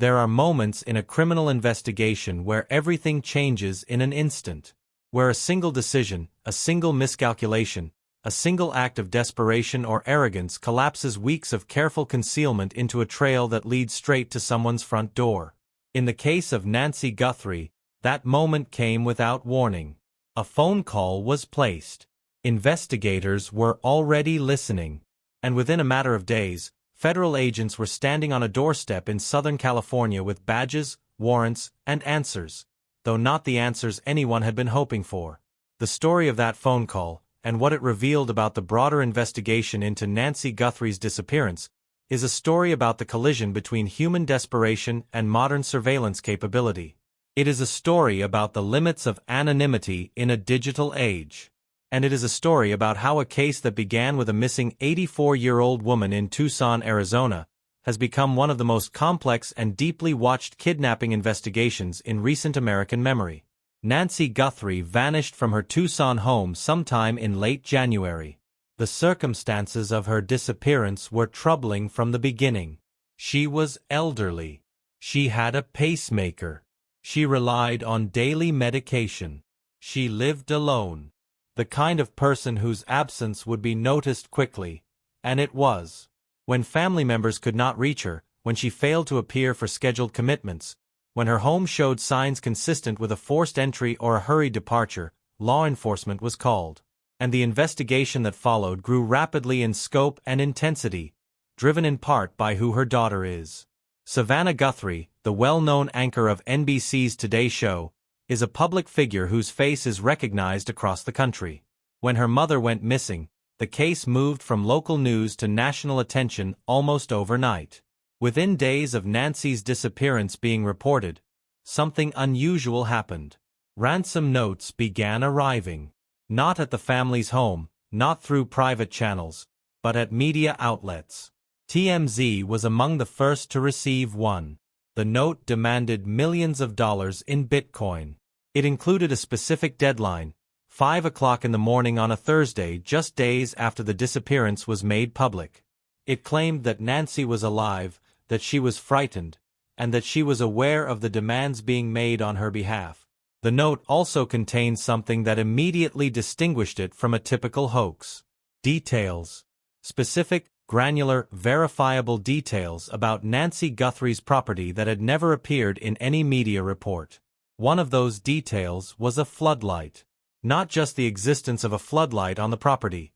There are moments in a criminal investigation where everything changes in an instant. Where a single decision, a single miscalculation, a single act of desperation or arrogance collapses weeks of careful concealment into a trail that leads straight to someone's front door. In the case of Nancy Guthrie, that moment came without warning. A phone call was placed. Investigators were already listening. And within a matter of days, federal agents were standing on a doorstep in Southern California with badges, warrants, and answers, though not the answers anyone had been hoping for. The story of that phone call, and what it revealed about the broader investigation into Nancy Guthrie's disappearance, is a story about the collision between human desperation and modern surveillance capability. It is a story about the limits of anonymity in a digital age. And it is a story about how a case that began with a missing 84-year-old woman in Tucson, Arizona, has become one of the most complex and deeply watched kidnapping investigations in recent American memory. Nancy Guthrie vanished from her Tucson home sometime in late January. The circumstances of her disappearance were troubling from the beginning. She was elderly. She had a pacemaker. She relied on daily medication. She lived alone. The kind of person whose absence would be noticed quickly, and it was. When family members could not reach her, when she failed to appear for scheduled commitments, when her home showed signs consistent with a forced entry or a hurried departure, law enforcement was called. And the investigation that followed grew rapidly in scope and intensity, driven in part by who her daughter is. Savannah Guthrie, the well-known anchor of NBC's Today Show, is a public figure whose face is recognized across the country. When her mother went missing, the case moved from local news to national attention almost overnight. Within days of Nancy's disappearance being reported, something unusual happened. Ransom notes began arriving. Not at the family's home, not through private channels, but at media outlets. TMZ was among the first to receive one. The note demanded millions of dollars in Bitcoin. It included a specific deadline, 5 o'clock in the morning on a Thursday, just days after the disappearance was made public. It claimed that Nancy was alive, that she was frightened, and that she was aware of the demands being made on her behalf. The note also contained something that immediately distinguished it from a typical hoax. Details. Specific, granular, verifiable details about Nancy Guthrie's property that had never appeared in any media report. One of those details was a floodlight. Not just the existence of a floodlight on the property.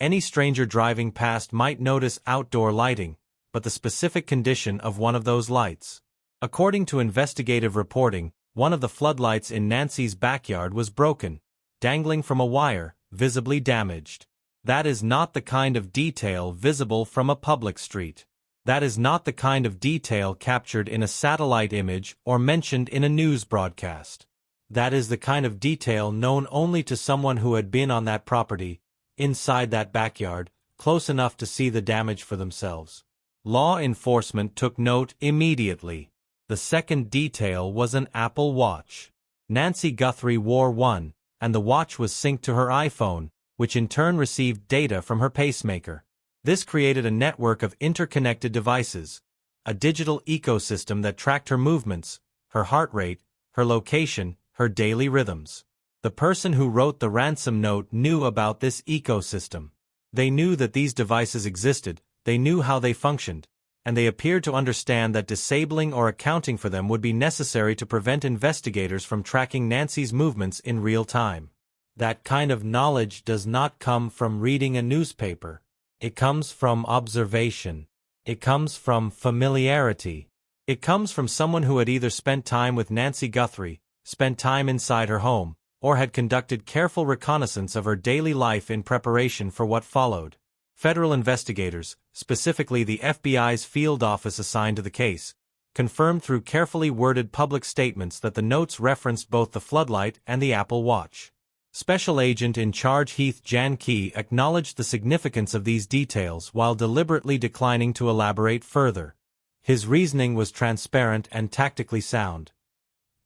Any stranger driving past might notice outdoor lighting, but the specific condition of one of those lights. According to investigative reporting, one of the floodlights in Nancy's backyard was broken, dangling from a wire, visibly damaged. That is not the kind of detail visible from a public street. That is not the kind of detail captured in a satellite image or mentioned in a news broadcast. That is the kind of detail known only to someone who had been on that property, inside that backyard, close enough to see the damage for themselves. Law enforcement took note immediately. The second detail was an Apple Watch. Nancy Guthrie wore one, and the watch was synced to her iPhone, which in turn received data from her pacemaker. This created a network of interconnected devices, a digital ecosystem that tracked her movements, her heart rate, her location, her daily rhythms. The person who wrote the ransom note knew about this ecosystem. They knew that these devices existed, they knew how they functioned, and they appeared to understand that disabling or accounting for them would be necessary to prevent investigators from tracking Nancy's movements in real time. That kind of knowledge does not come from reading a newspaper. It comes from observation. It comes from familiarity. It comes from someone who had either spent time with Nancy Guthrie, spent time inside her home, or had conducted careful reconnaissance of her daily life in preparation for what followed. Federal investigators, specifically the FBI's field office assigned to the case, confirmed through carefully worded public statements that the notes referenced both the floodlight and the Apple Watch. Special Agent in Charge Heath Jan Key acknowledged the significance of these details while deliberately declining to elaborate further. His reasoning was transparent and tactically sound.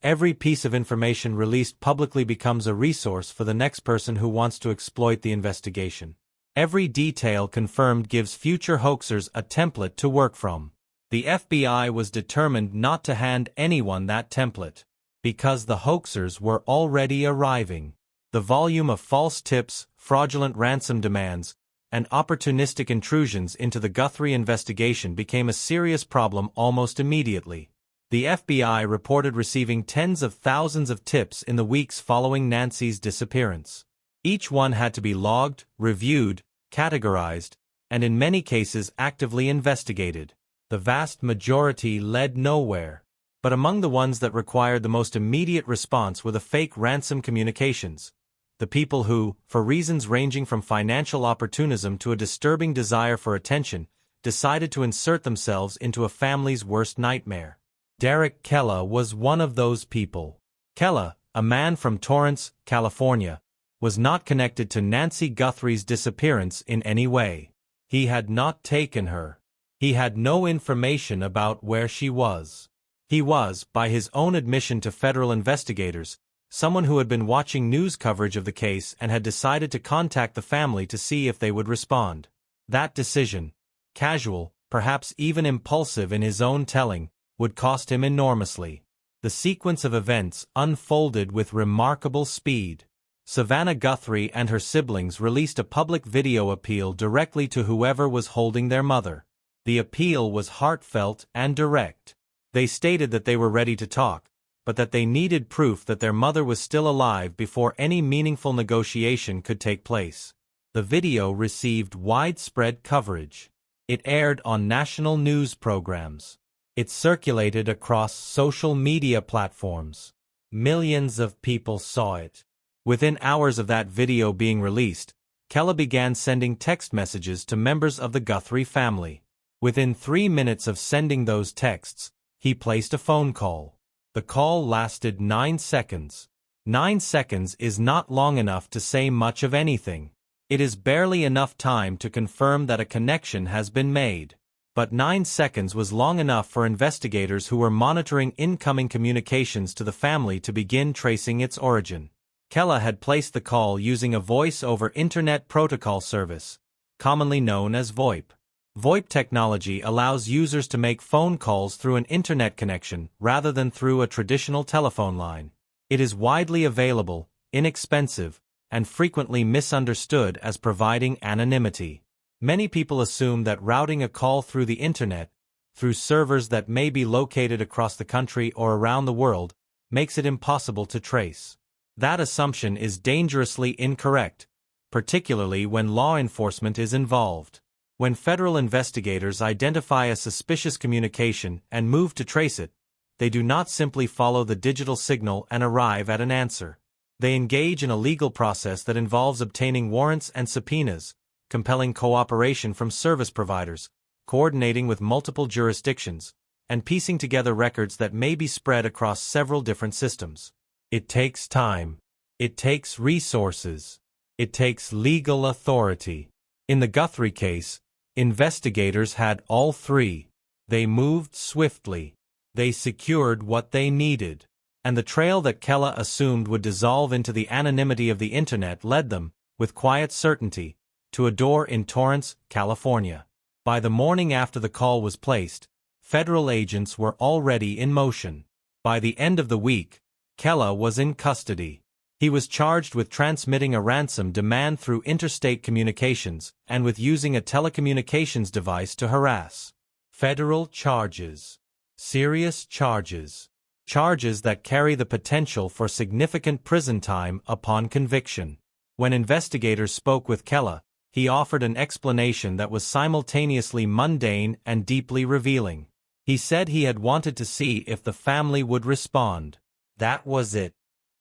Every piece of information released publicly becomes a resource for the next person who wants to exploit the investigation. Every detail confirmed gives future hoaxers a template to work from. The FBI was determined not to hand anyone that template, because the hoaxers were already arriving. The volume of false tips, fraudulent ransom demands, and opportunistic intrusions into the Guthrie investigation became a serious problem almost immediately. The FBI reported receiving tens of thousands of tips in the weeks following Nancy's disappearance. Each one had to be logged, reviewed, categorized, and in many cases actively investigated. The vast majority led nowhere. But among the ones that required the most immediate response were the fake ransom communications. The people who, for reasons ranging from financial opportunism to a disturbing desire for attention, decided to insert themselves into a family's worst nightmare. Derek Kella was one of those people. Kella, a man from Torrance, California, was not connected to Nancy Guthrie's disappearance in any way. He had not taken her. He had no information about where she was. He was, by his own admission to federal investigators, someone who had been watching news coverage of the case and had decided to contact the family to see if they would respond. That decision, casual, perhaps even impulsive in his own telling, would cost him enormously. The sequence of events unfolded with remarkable speed. Savannah Guthrie and her siblings released a public video appeal directly to whoever was holding their mother. The appeal was heartfelt and direct. They stated that they were ready to talk, but that they needed proof that their mother was still alive before any meaningful negotiation could take place. The video received widespread coverage. It aired on national news programs. It circulated across social media platforms. Millions of people saw it. Within hours of that video being released, Kella began sending text messages to members of the Guthrie family. Within 3 minutes of sending those texts, he placed a phone call. The call lasted 9 seconds. 9 seconds is not long enough to say much of anything. It is barely enough time to confirm that a connection has been made. But 9 seconds was long enough for investigators who were monitoring incoming communications to the family to begin tracing its origin. Kella had placed the call using a Voice over Internet Protocol service, commonly known as VoIP. VoIP technology allows users to make phone calls through an internet connection rather than through a traditional telephone line. It is widely available, inexpensive, and frequently misunderstood as providing anonymity. Many people assume that routing a call through the internet, through servers that may be located across the country or around the world, makes it impossible to trace. That assumption is dangerously incorrect, particularly when law enforcement is involved. When federal investigators identify a suspicious communication and move to trace it, they do not simply follow the digital signal and arrive at an answer. They engage in a legal process that involves obtaining warrants and subpoenas, compelling cooperation from service providers, coordinating with multiple jurisdictions, and piecing together records that may be spread across several different systems. It takes time. It takes resources. It takes legal authority. In the Guthrie case, investigators had all three. They moved swiftly. They secured what they needed. And the trail that Kella assumed would dissolve into the anonymity of the internet led them, with quiet certainty, to a door in Torrance, California. By the morning after the call was placed, federal agents were already in motion. By the end of the week, Kella was in custody. He was charged with transmitting a ransom demand through interstate communications and with using a telecommunications device to harass. Federal charges. Serious charges. Charges that carry the potential for significant prison time upon conviction. When investigators spoke with Kella, he offered an explanation that was simultaneously mundane and deeply revealing. He said he had wanted to see if the family would respond. That was it.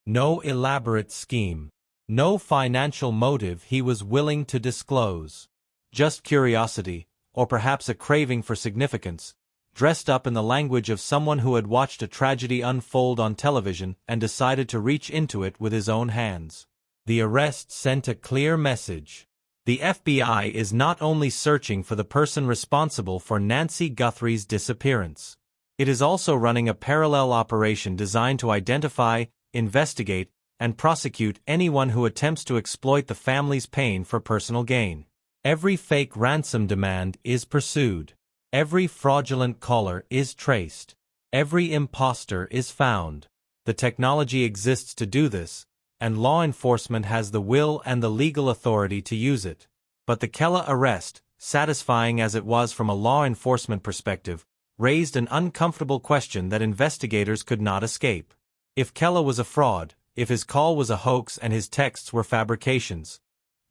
No elaborate scheme. No financial motive he was willing to disclose. Just curiosity, or perhaps a craving for significance, dressed up in the language of someone who had watched a tragedy unfold on television and decided to reach into it with his own hands. The arrest sent a clear message. The FBI is not only searching for the person responsible for Nancy Guthrie's disappearance. It is also running a parallel operation designed to identify, investigate, and prosecute anyone who attempts to exploit the family's pain for personal gain. Every fake ransom demand is pursued. Every fraudulent caller is traced. Every imposter is found. The technology exists to do this, and law enforcement has the will and the legal authority to use it. But the Kela arrest, satisfying as it was from a law enforcement perspective, raised an uncomfortable question that investigators could not escape. If Kela was a fraud, if his call was a hoax and his texts were fabrications,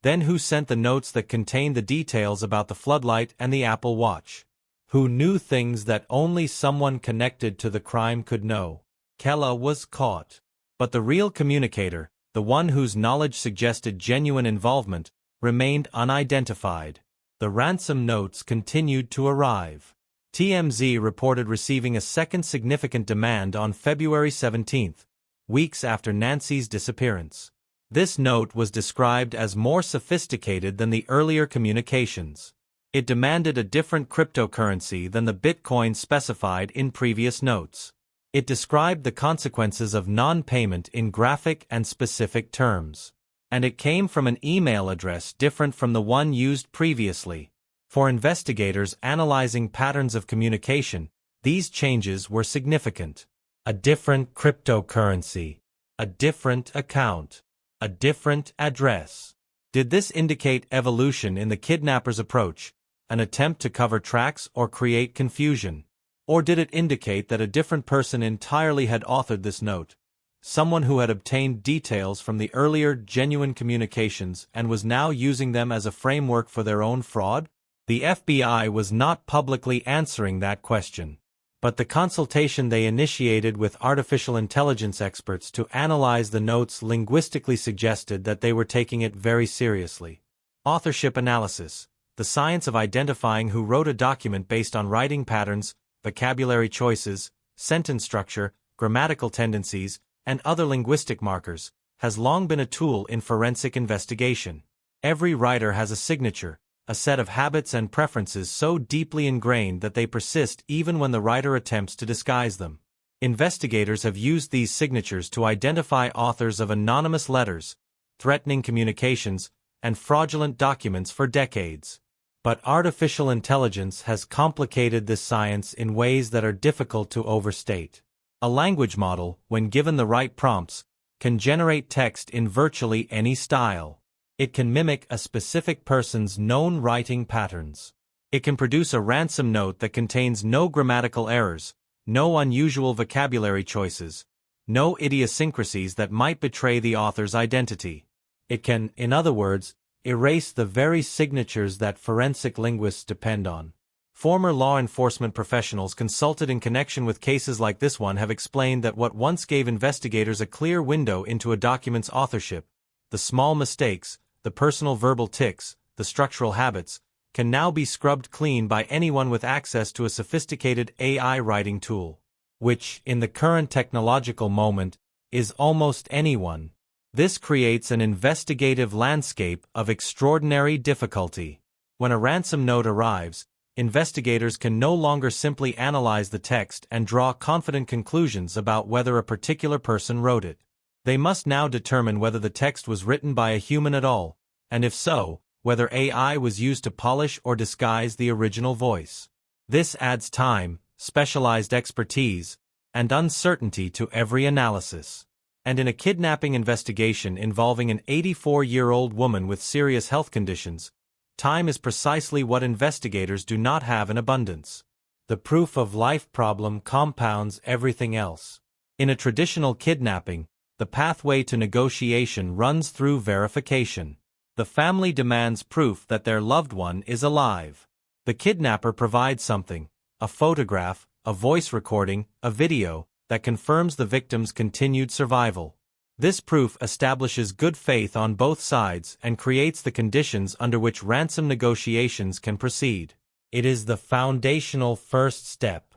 then who sent the notes that contained the details about the floodlight and the Apple Watch? Who knew things that only someone connected to the crime could know? Kela was caught. But the real communicator, the one whose knowledge suggested genuine involvement, remained unidentified. The ransom notes continued to arrive. TMZ reported receiving a second significant demand on February 17, weeks after Nancy's disappearance. This note was described as more sophisticated than the earlier communications. It demanded a different cryptocurrency than the Bitcoin specified in previous notes. It described the consequences of non-payment in graphic and specific terms. And it came from an email address different from the one used previously. For investigators analyzing patterns of communication, these changes were significant. A different cryptocurrency. A different account. A different address. Did this indicate evolution in the kidnapper's approach, an attempt to cover tracks or create confusion? Or did it indicate that a different person entirely had authored this note, someone who had obtained details from the earlier genuine communications and was now using them as a framework for their own fraud? The FBI was not publicly answering that question. But the consultation they initiated with artificial intelligence experts to analyze the notes linguistically suggested that they were taking it very seriously. Authorship analysis, the science of identifying who wrote a document based on writing patterns, vocabulary choices, sentence structure, grammatical tendencies, and other linguistic markers, has long been a tool in forensic investigation. Every writer has a signature, a set of habits and preferences so deeply ingrained that they persist even when the writer attempts to disguise them. Investigators have used these signatures to identify authors of anonymous letters, threatening communications, and fraudulent documents for decades. But artificial intelligence has complicated this science in ways that are difficult to overstate. A language model, when given the right prompts, can generate text in virtually any style. It can mimic a specific person's known writing patterns. It can produce a ransom note that contains no grammatical errors, no unusual vocabulary choices, no idiosyncrasies that might betray the author's identity. It can, in other words, erase the very signatures that forensic linguists depend on. Former law enforcement professionals consulted in connection with cases like this one have explained that what once gave investigators a clear window into a document's authorship, the small mistakes, the personal verbal tics, the structural habits, can now be scrubbed clean by anyone with access to a sophisticated AI writing tool. Which, in the current technological moment, is almost anyone. This creates an investigative landscape of extraordinary difficulty. When a ransom note arrives, investigators can no longer simply analyze the text and draw confident conclusions about whether a particular person wrote it. They must now determine whether the text was written by a human at all, and if so, whether AI was used to polish or disguise the original voice. This adds time, specialized expertise, and uncertainty to every analysis. And in a kidnapping investigation involving an 84-year-old woman with serious health conditions, time is precisely what investigators do not have in abundance. The proof of life problem compounds everything else. In a traditional kidnapping, the pathway to negotiation runs through verification. The family demands proof that their loved one is alive. The kidnapper provides something, a photograph, a voice recording, a video, that confirms the victim's continued survival. This proof establishes good faith on both sides and creates the conditions under which ransom negotiations can proceed. It is the foundational first step.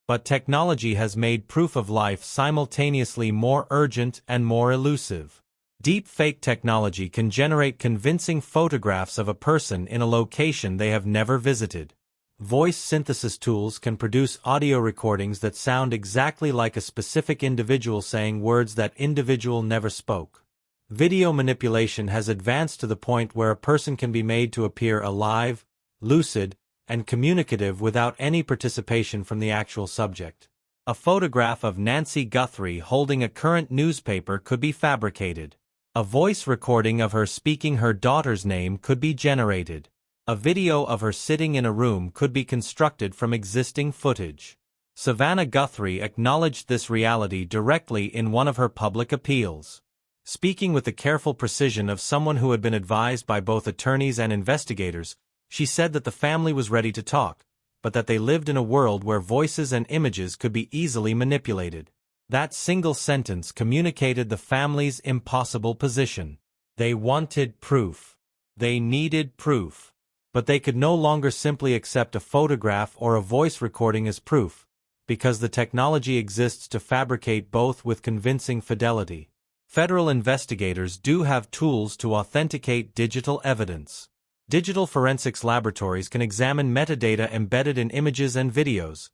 But technology has made proof of life simultaneously more urgent and more elusive. Deepfake technology can generate convincing photographs of a person in a location they have never visited. Voice synthesis tools can produce audio recordings that sound exactly like a specific individual saying words that individual never spoke. Video manipulation has advanced to the point where a person can be made to appear alive, lucid, and communicative without any participation from the actual subject. A photograph of Nancy Guthrie holding a current newspaper could be fabricated. A voice recording of her speaking her daughter's name could be generated. A video of her sitting in a room could be constructed from existing footage. Savannah Guthrie acknowledged this reality directly in one of her public appeals. Speaking with the careful precision of someone who had been advised by both attorneys and investigators, she said that the family was ready to talk, but that they lived in a world where voices and images could be easily manipulated. That single sentence communicated the family's impossible position. They wanted proof. They needed proof. But they could no longer simply accept a photograph or a voice recording as proof, because the technology exists to fabricate both with convincing fidelity. Federal investigators do have tools to authenticate digital evidence. Digital forensics laboratories can examine metadata embedded in images and videos,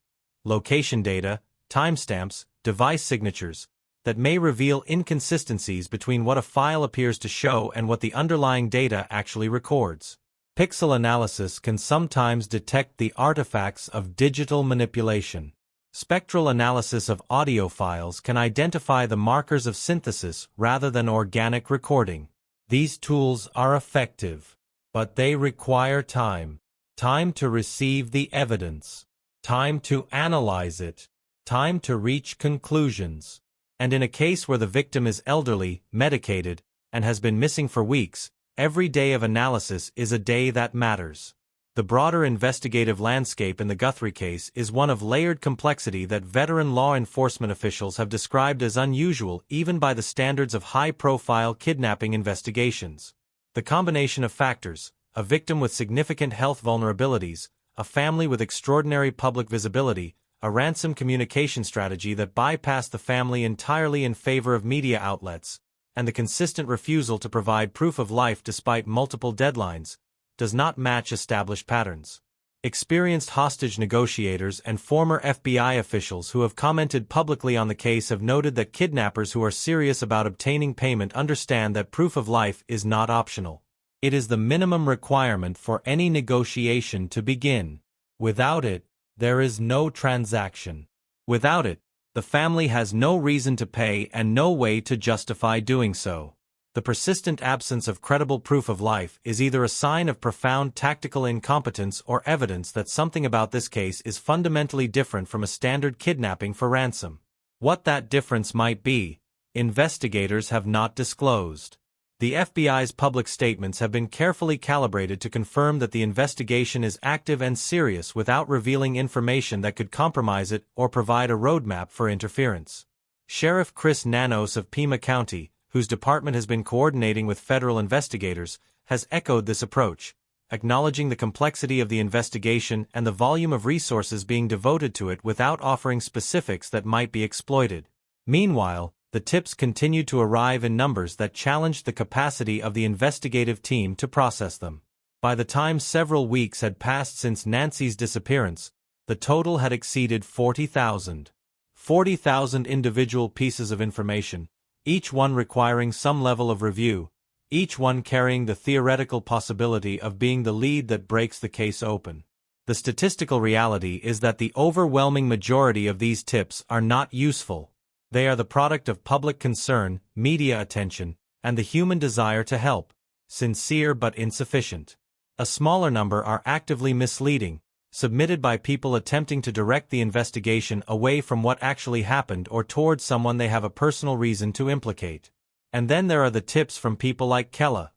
location data, timestamps, device signatures, that may reveal inconsistencies between what a file appears to show and what the underlying data actually records. Pixel analysis can sometimes detect the artifacts of digital manipulation. Spectral analysis of audio files can identify the markers of synthesis rather than organic recording. These tools are effective, but they require time. Time to receive the evidence. Time to analyze it. Time to reach conclusions. And in a case where the victim is elderly, medicated, and has been missing for weeks, every day of analysis is a day that matters. The broader investigative landscape in the Guthrie case is one of layered complexity that veteran law enforcement officials have described as unusual even by the standards of high-profile kidnapping investigations. The combination of factors, a victim with significant health vulnerabilities, a family with extraordinary public visibility, a ransom communication strategy that bypassed the family entirely in favor of media outlets, and the consistent refusal to provide proof of life despite multiple deadlines, does not match established patterns. Experienced hostage negotiators and former FBI officials who have commented publicly on the case have noted that kidnappers who are serious about obtaining payment understand that proof of life is not optional. It is the minimum requirement for any negotiation to begin. Without it, there is no transaction. Without it, the family has no reason to pay and no way to justify doing so. The persistent absence of credible proof of life is either a sign of profound tactical incompetence or evidence that something about this case is fundamentally different from a standard kidnapping for ransom. What that difference might be, investigators have not disclosed. The FBI's public statements have been carefully calibrated to confirm that the investigation is active and serious without revealing information that could compromise it or provide a roadmap for interference. Sheriff Chris Nanos of Pima County, whose department has been coordinating with federal investigators, has echoed this approach, acknowledging the complexity of the investigation and the volume of resources being devoted to it without offering specifics that might be exploited. Meanwhile, the tips continued to arrive in numbers that challenged the capacity of the investigative team to process them. By the time several weeks had passed since Nancy's disappearance, the total had exceeded 40,000. 40,000 individual pieces of information, each one requiring some level of review, each one carrying the theoretical possibility of being the lead that breaks the case open. The statistical reality is that the overwhelming majority of these tips are not useful. They are the product of public concern, media attention, and the human desire to help, sincere but insufficient. A smaller number are actively misleading, submitted by people attempting to direct the investigation away from what actually happened or towards someone they have a personal reason to implicate. And then there are the tips from people like Kella,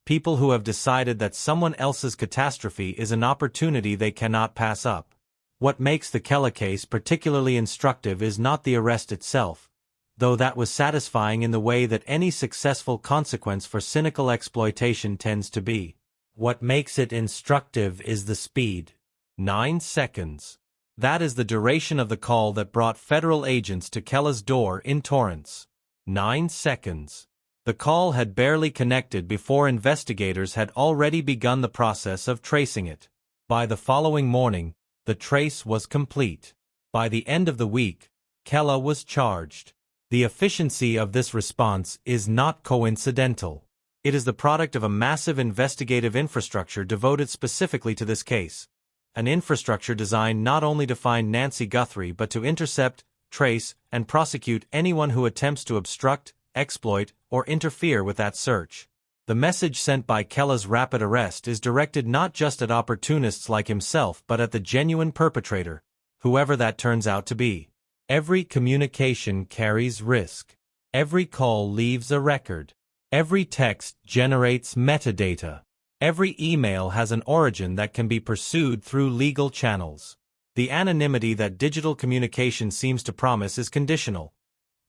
people who have decided that someone else's catastrophe is an opportunity they cannot pass up. What makes the Kella case particularly instructive is not the arrest itself, though that was satisfying in the way that any successful consequence for cynical exploitation tends to be. What makes it instructive is the speed. 9 seconds. That is the duration of the call that brought federal agents to Kella's door in Torrance. 9 seconds. The call had barely connected before investigators had already begun the process of tracing it. By the following morning, the trace was complete. By the end of the week, Kella was charged. The efficiency of this response is not coincidental. It is the product of a massive investigative infrastructure devoted specifically to this case, an infrastructure designed not only to find Nancy Guthrie but to intercept, trace, and prosecute anyone who attempts to obstruct, exploit, or interfere with that search. The message sent by Kella's rapid arrest is directed not just at opportunists like himself but at the genuine perpetrator, whoever that turns out to be. Every communication carries risk. Every call leaves a record. Every text generates metadata. Every email has an origin that can be pursued through legal channels. The anonymity that digital communication seems to promise is conditional.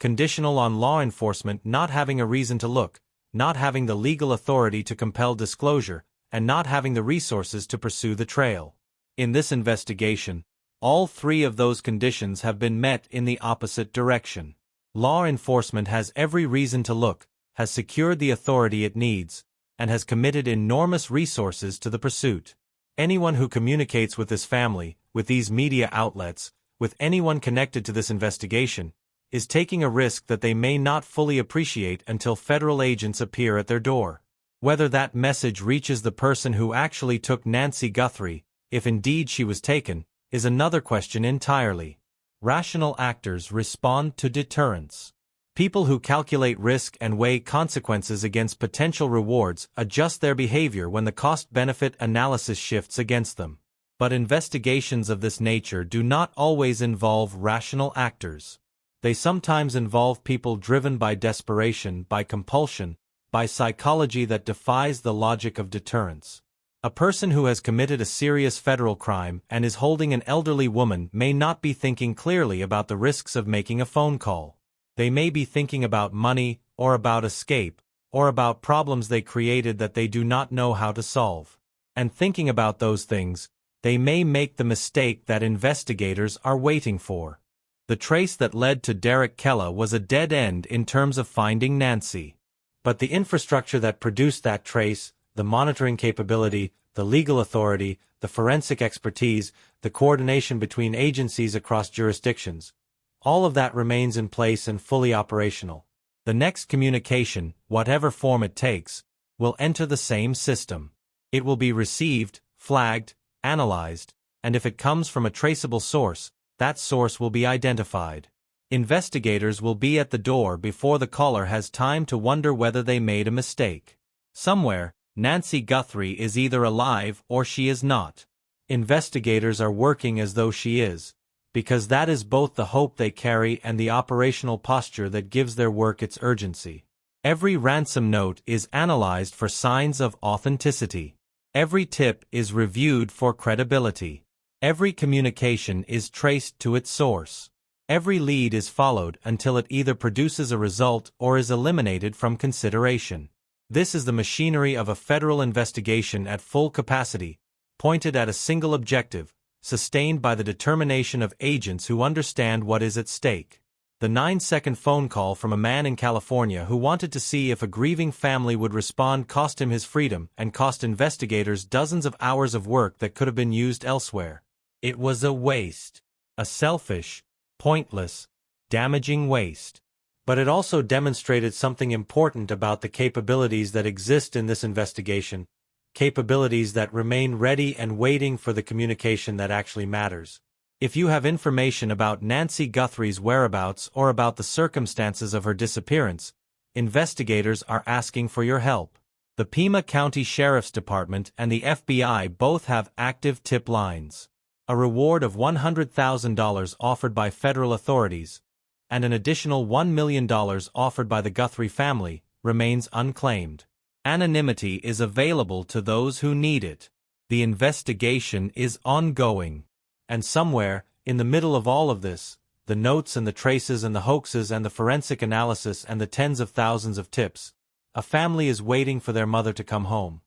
Conditional on law enforcement not having a reason to look, not having the legal authority to compel disclosure, and not having the resources to pursue the trail. In this investigation, all three of those conditions have been met in the opposite direction. Law enforcement has every reason to look, has secured the authority it needs, and has committed enormous resources to the pursuit. Anyone who communicates with this family, with these media outlets, with anyone connected to this investigation, is taking a risk that they may not fully appreciate until federal agents appear at their door. Whether that message reaches the person who actually took Nancy Guthrie, if indeed she was taken, is another question entirely. Rational actors respond to deterrence. People who calculate risk and weigh consequences against potential rewards adjust their behavior when the cost-benefit analysis shifts against them. But investigations of this nature do not always involve rational actors. They sometimes involve people driven by desperation, by compulsion, by psychology that defies the logic of deterrence. A person who has committed a serious federal crime and is holding an elderly woman may not be thinking clearly about the risks of making a phone call. They may be thinking about money, or about escape, or about problems they created that they do not know how to solve. And thinking about those things, they may make the mistake that investigators are waiting for. The trace that led to Derek Kella was a dead end in terms of finding Nancy. But the infrastructure that produced that trace, the monitoring capability, the legal authority, the forensic expertise, the coordination between agencies across jurisdictions, all of that remains in place and fully operational. The next communication, whatever form it takes, will enter the same system. It will be received, flagged, analyzed, and if it comes from a traceable source, that source will be identified. Investigators will be at the door before the caller has time to wonder whether they made a mistake. Somewhere, Nancy Guthrie is either alive or she is not. Investigators are working as though she is, because that is both the hope they carry and the operational posture that gives their work its urgency. Every ransom note is analyzed for signs of authenticity. Every tip is reviewed for credibility. Every communication is traced to its source. Every lead is followed until it either produces a result or is eliminated from consideration. This is the machinery of a federal investigation at full capacity, pointed at a single objective, sustained by the determination of agents who understand what is at stake. The 9-second phone call from a man in California who wanted to see if a grieving family would respond cost him his freedom and cost investigators dozens of hours of work that could have been used elsewhere. It was a waste. A selfish, pointless, damaging waste. But it also demonstrated something important about the capabilities that exist in this investigation, capabilities that remain ready and waiting for the communication that actually matters. If you have information about Nancy Guthrie's whereabouts or about the circumstances of her disappearance, investigators are asking for your help. The Pima County Sheriff's Department and the FBI both have active tip lines. A reward of $100,000 offered by federal authorities, and an additional $1 million offered by the Guthrie family, remains unclaimed. Anonymity is available to those who need it. The investigation is ongoing. And somewhere, in the middle of all of this, the notes and the traces and the hoaxes and the forensic analysis and the tens of thousands of tips, a family is waiting for their mother to come home.